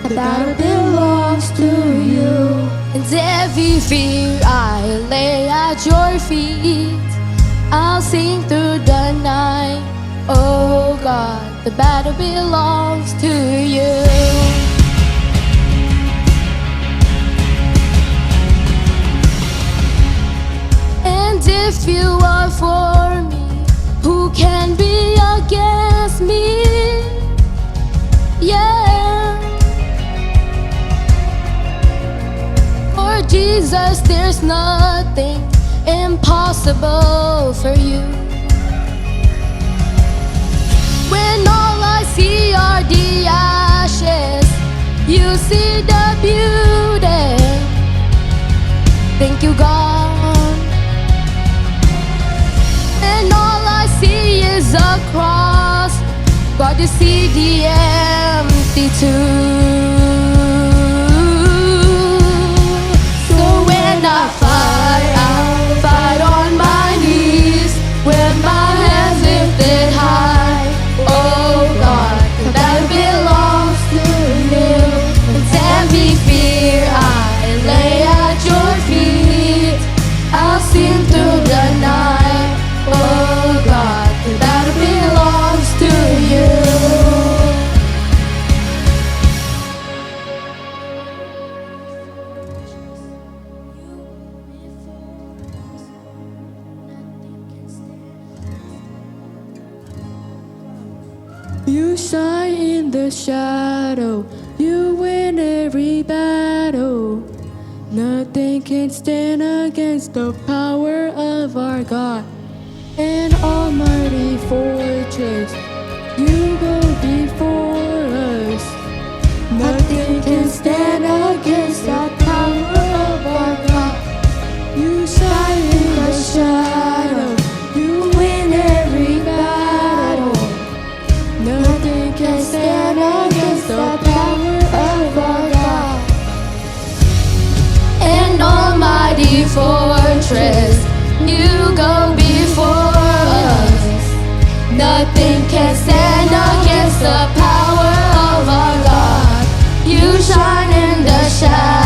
The battle belongs to you. And every fear I lay at your feet. I'll sing through the night. Oh God, the battle belongs to you. And if you are for me, who can be against me? Yeah. For Jesus, there's nothing impossible for you. When all I see are the ashes, you see the beauty. Thank you, God. And all I see is a cross, God, you see the empty tomb. So when I fight on my knees with my hands lifted high. Oh God, the battle belongs to you. And every fear I lay at your feet. I'll sing through the night. Oh God, the battle belongs to you. You shine in the shadow, you win every battle. Nothing can stand against the power of our God. An almighty fortress, you go before us. Nothing can stand against the power of our God. You shine in the shadow, you win every battle. Nothing can stand against the power of our God. An almighty fortress, you go before us. Nothing can stand against the power of our God. You shine in the shadow.